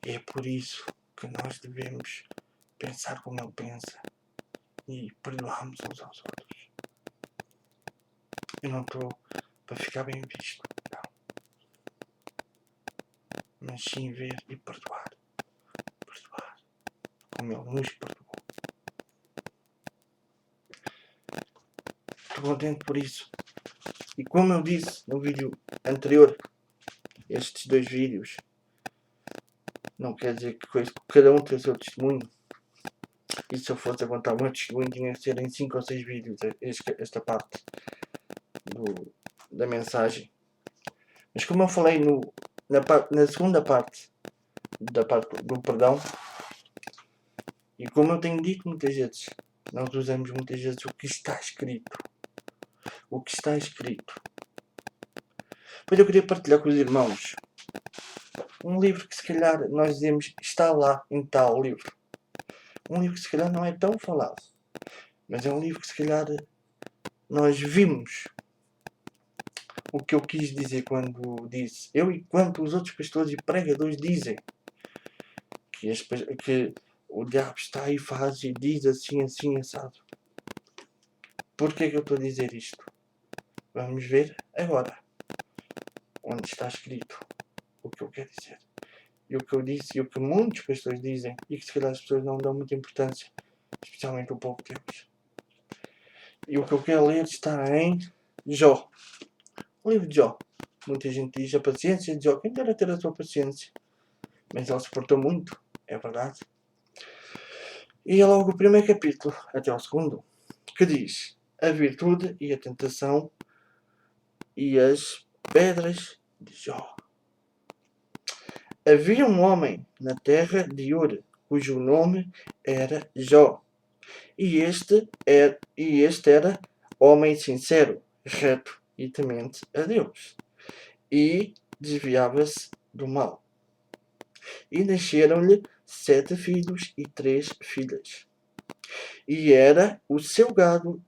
É por isso que nós devemos pensar como Ele pensa e perdoarmos uns aos outros. Eu não estou para ficar bem visto, não. Mas sim ver e perdoar. Perdoar. Como Ele nos perdoou. Estou contente por isso. E como eu disse no vídeo anterior, estes 2 vídeos, não quer dizer que cada um tem o seu testemunho. E se eu fosse a contar o meu testemunho, tinha que ser em 5 ou 6 vídeos esta parte da mensagem. Mas como eu falei na segunda parte do perdão, e como eu tenho dito muitas vezes, nós usamos muitas vezes o que está escrito. O que está escrito. Pois eu queria partilhar com os irmãos um livro que se calhar nós dizemos está lá em tal livro. Um livro que se calhar não é tão falado. Mas é um livro que se calhar nós vimos o que eu quis dizer quando disse. Eu e quanto os outros pastores e pregadores dizem. Que o diabo está e faz e diz assim, assim, assado. Porquê que eu estou a dizer isto? Vamos ver agora. Onde está escrito o que eu quero dizer. E o que eu disse e o que muitos pastores dizem. E que se calhar as pessoas não dão muita importância. Especialmente o povo de Deus. E o que eu quero ler está em Jó. O livro de Jó. Muita gente diz a paciência de Jó. Quem dera ter a sua paciência? Mas ele se portou muito. É verdade. E é logo o primeiro capítulo, até ao segundo, que diz a virtude e a tentação e as pedras de Jó. Havia um homem na terra de Ur, cujo nome era Jó. E este era homem sincero, reto e temente a Deus. E desviava-se do mal. E nasceram-lhe 7 filhos e 3 filhas. E era o seu gado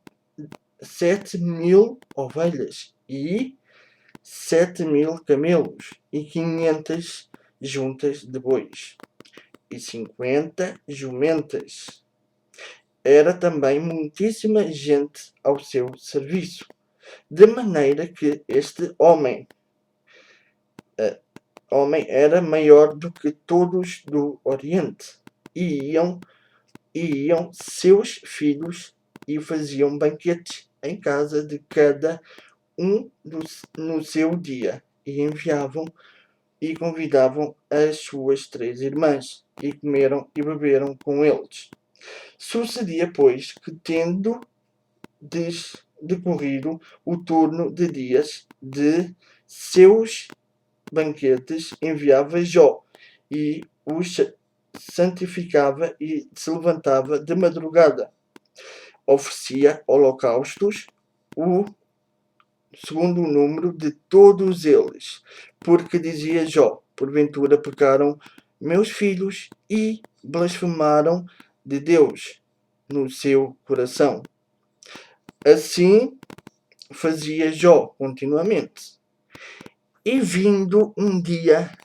7.000 ovelhas e 7.000 camelos e 500 juntas de bois e 50 jumentas. Era também muitíssima gente ao seu serviço, de maneira que este homem era maior do que todos do Oriente. E iam seus filhos e faziam banquetes em casa de cada um no seu dia, e enviavam e convidavam as suas 3 irmãs, e comeram e beberam com eles. Sucedia, pois, que tendo decorrido o turno de dias de seus banquetes, enviava Jó, e os santificava e se levantava de madrugada. Oferecia holocaustos, segundo o número de todos eles, porque dizia Jó, porventura pecaram meus filhos e blasfemaram de Deus no seu coração. Assim fazia Jó continuamente. E vindo um dia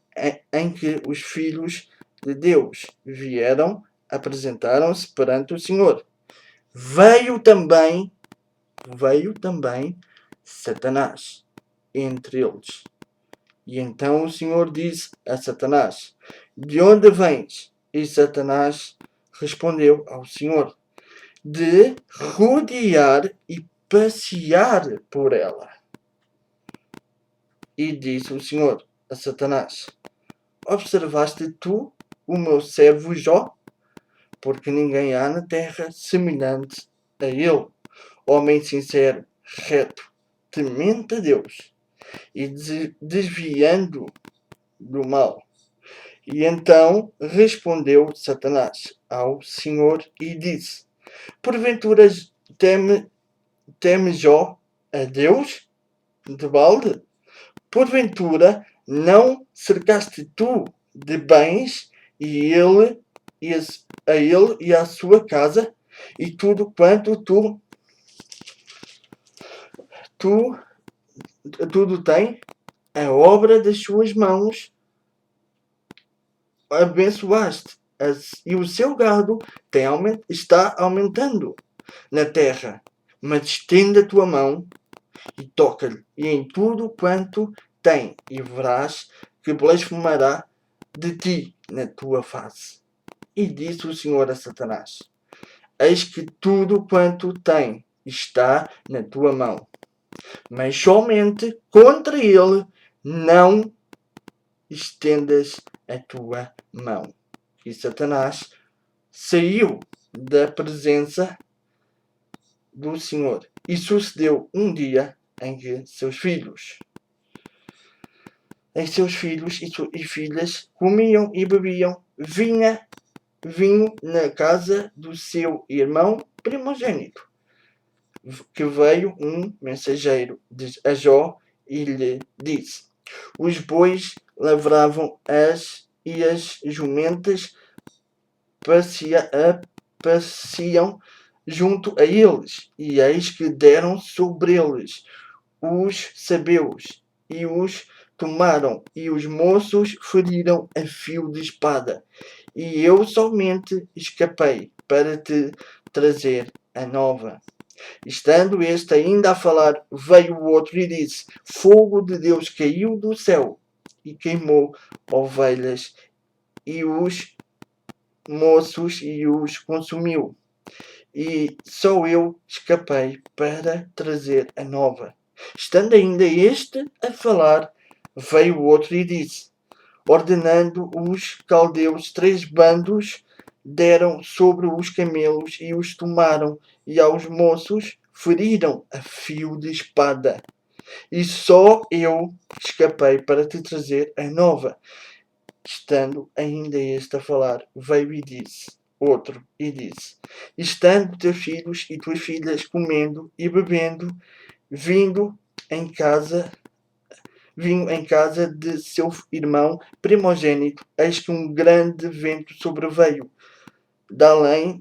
em que os filhos de Deus vieram, apresentaram-se perante o Senhor. Veio também Satanás entre eles. E então o Senhor disse a Satanás: de onde vens? E Satanás respondeu ao Senhor: de rodear e passear por ela. E disse o Senhor a Satanás: observaste tu o meu servo Jó? Porque ninguém há na terra semelhante a ele, homem sincero, reto, temente a Deus e desviando do mal. E então respondeu Satanás ao Senhor e disse: porventura teme Jó a Deus de balde? Porventura não cercaste tu de bens a ele e à sua casa, e tudo quanto tudo tem a obra das suas mãos. abençoaste, e o seu gado está aumentando na terra. Mas estende a tua mão e toca-lhe, e em tudo quanto tem, e verás que blasfemará de ti na tua face. E disse o Senhor a Satanás: Eis que tudo quanto tem está na tua mão, mas somente contra ele não estendas a tua mão. E Satanás saiu da presença do Senhor. E sucedeu um dia em que seus filhos e filhas comiam e bebiam vinho na casa do seu irmão primogênito, que veio um mensageiro de Jó e lhe disse: Os bois lavravam e as jumentas passeam junto a eles, e eis que deram sobre eles os sabeus, e os tomaram, e os moços feriram a fio de espada. E eu somente escapei para te trazer a nova. Estando este ainda a falar, veio o outro e disse: Fogo de Deus caiu do céu e queimou ovelhas e os moços e os consumiu. E só eu escapei para trazer a nova. Estando ainda este a falar, veio o outro e disse: Ordenando os caldeus 3 bandos, deram sobre os camelos e os tomaram, e aos moços feriram a fio de espada. E só eu escapei para te trazer a nova. Estando ainda este a falar, veio e disse, outro, e disse: Estando teus filhos e tuas filhas comendo e bebendo, vinho em casa de seu irmão primogênito, eis que um grande vento sobreveio da além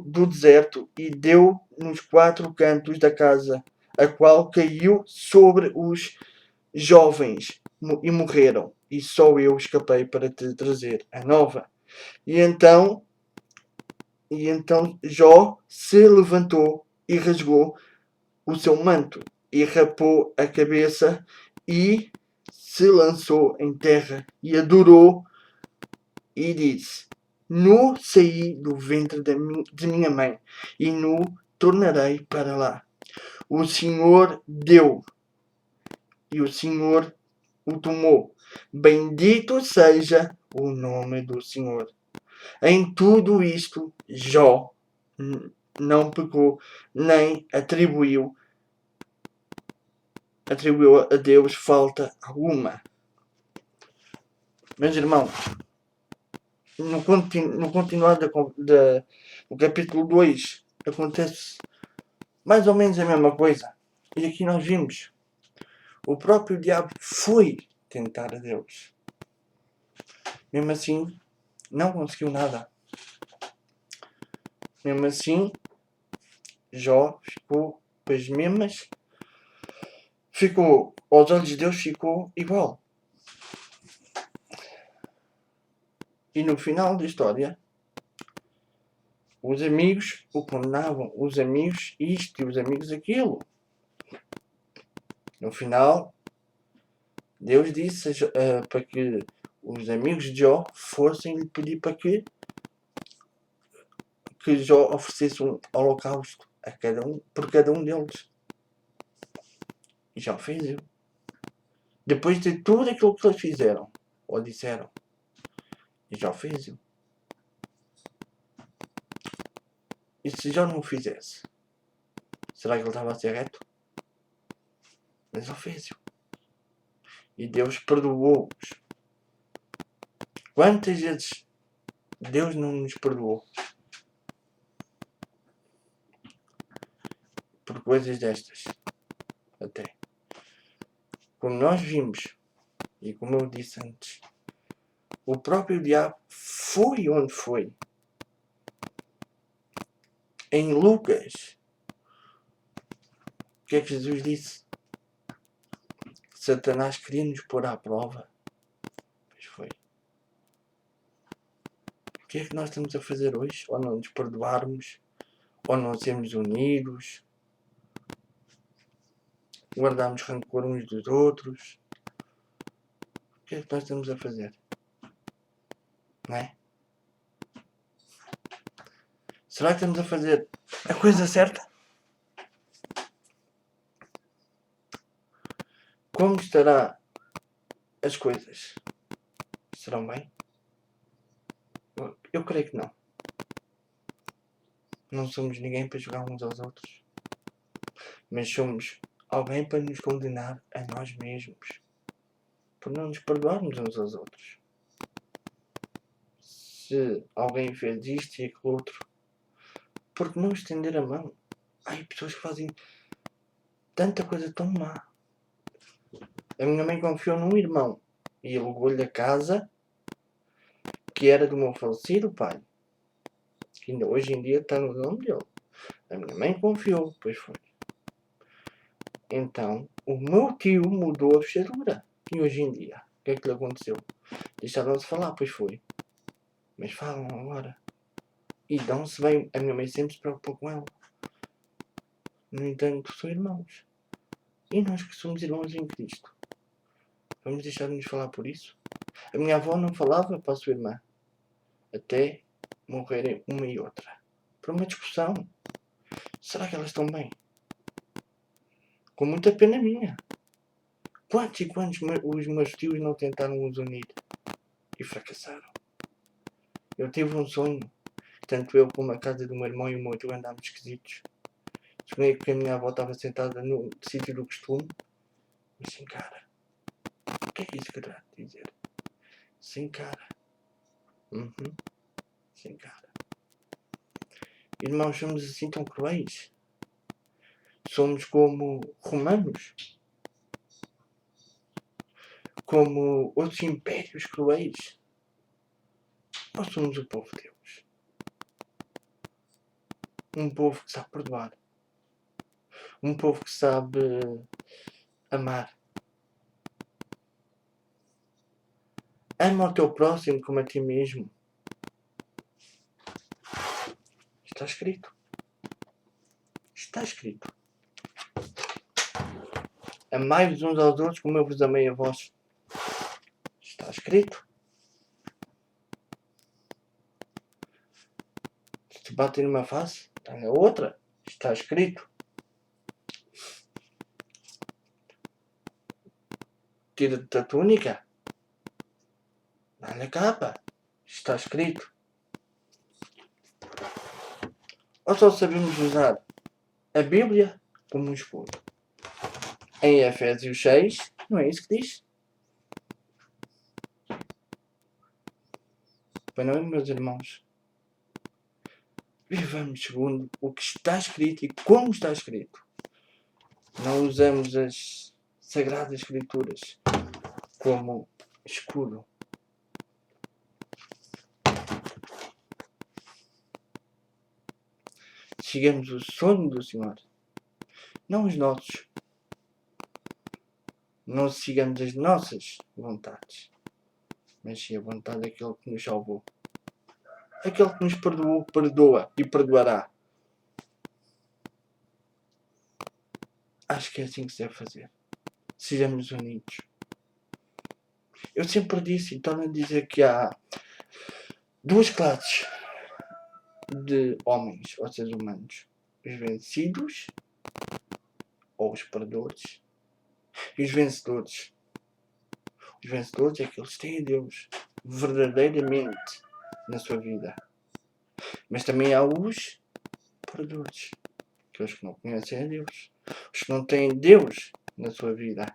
do deserto e deu nos 4 cantos da casa, a qual caiu sobre os jovens e morreram, e só eu escapei para te trazer a nova. E então Jó se levantou e rasgou o seu manto, e rapou a cabeça, e se lançou em terra, e adorou, e disse: Nu saí do ventre de minha mãe, e nu tornarei para lá. O Senhor deu, e o Senhor o tomou. Bendito seja o nome do Senhor. Em tudo isto, Jó não pecou, nem atribuiu a Deus falta alguma. Meus irmãos, no continuar do capítulo 2, acontece mais ou menos a mesma coisa. E aqui nós vimos: o próprio diabo foi tentar a Deus. Mesmo assim, não conseguiu nada. Mesmo assim, Jó ficou pasmemas. Aos olhos de Deus, ficou igual. E no final da história, os amigos o condenavam, os amigos isto e os amigos aquilo. No final, Deus disse para que os amigos de Jó fossem lhe pedir para que Jó oferecesse um holocausto a por cada um deles. E Jó fez. Depois de tudo aquilo que eles fizeram, ou disseram, e Jó fez. E se Jó não o fizesse, será que ele estava a ser reto? Mas ele fez. E Deus perdoou-os. Quantas vezes Deus não nos perdoou por coisas destas? Até. Como nós vimos, e como eu disse antes, o próprio diabo foi onde foi. Em Lucas, o que é que Jesus disse? Satanás queria nos pôr à prova. Pois foi. O que é que nós estamos a fazer hoje? Ou não nos perdoarmos, ou não sermos unidos, guardarmos rancor uns dos outros. O que é que nós estamos a fazer? Não é? Será que estamos a fazer a coisa certa? Como estará as coisas? Serão bem? Eu creio que não. Não somos ninguém para jogar uns aos outros. Mas somos alguém para nos condenar a nós mesmos. Por não nos perdoarmos uns aos outros. Se alguém fez isto e aquilo outro, por que não estender a mão? Há pessoas que fazem tanta coisa tão má. A minha mãe confiou num irmão e alugou-lhe a casa que era do meu falecido pai, que ainda hoje em dia está no nome dele. A minha mãe confiou, pois foi. Então, o meu tio mudou a fechadura. E hoje em dia, o que é que lhe aconteceu? Deixaram de falar, pois foi. Mas falam agora. E dão-se bem. A minha mãe sempre se preocupou com ela. No entanto, são irmãos. E nós que somos irmãos em Cristo, vamos deixar de nos falar por isso? A minha avó não falava para a sua irmã. Até morrerem uma e outra. Por uma discussão. Será que elas estão bem? Com muita pena minha. Quantos e quantos os meus tios não tentaram os unir? E fracassaram. Eu tive um sonho. Tanto eu como a casa do meu irmão e o meu tio andámos esquisitos. Sonhei que a minha avó estava sentada no sítio do costume. Mas sem cara. O que é que isso quererá dizer? Sem cara. Sem cara. Irmãos, somos assim tão cruéis? Somos como romanos? Como outros impérios cruéis? Ou somos o povo de Deus? Um povo que sabe perdoar. Um povo que sabe amar. Ama o teu próximo como a ti mesmo. Está escrito. Está escrito. Amai-vos uns aos outros como eu vos amei a vós. Está escrito. Se te batem numa face, dá-lhe a outra. Está escrito. Tira-te a túnica, dá-lhe a capa. Está escrito. Ou só sabemos usar a Bíblia como um escudo? Em Efésios 6, não é isso que diz? Pois não, meus irmãos? Vivamos segundo o que está escrito e como está escrito. Não usamos as Sagradas Escrituras como escudo. Sigamos o sonho do Senhor, não os nossos. Não sigamos as nossas vontades, mas sim a vontade daquele que nos salvou. Aquele que nos perdoou, perdoa e perdoará. Acho que é assim que se deve fazer. Sejamos unidos. Eu sempre disse e torno a dizer que há duas classes de homens ou seres humanos: os vencidos ou os perdedores, e os vencedores. Os vencedores é aqueles que têm a Deus verdadeiramente na sua vida. Mas também há os perdedores, aqueles que não conhecem a Deus, os que não têm Deus na sua vida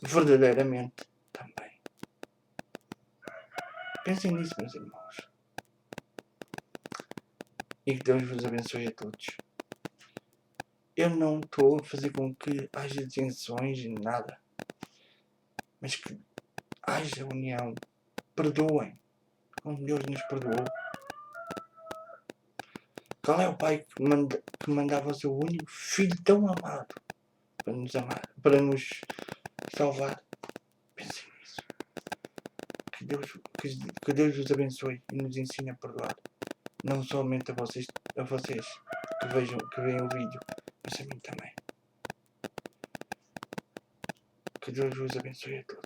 verdadeiramente também. Pensem nisso, meus irmãos. E que Deus vos abençoe a todos. Eu não estou a fazer com que haja distinções em nada, mas que haja união. Perdoem, como Deus nos perdoou. Qual é o Pai que mandava o seu único Filho tão amado para nos amar, para nos salvar? Pensem nisso. Que Deus vos abençoe e nos ensine a perdoar. Não somente a vocês que veem o vídeo, mas a mim também. Que Deus vos abençoe a todos.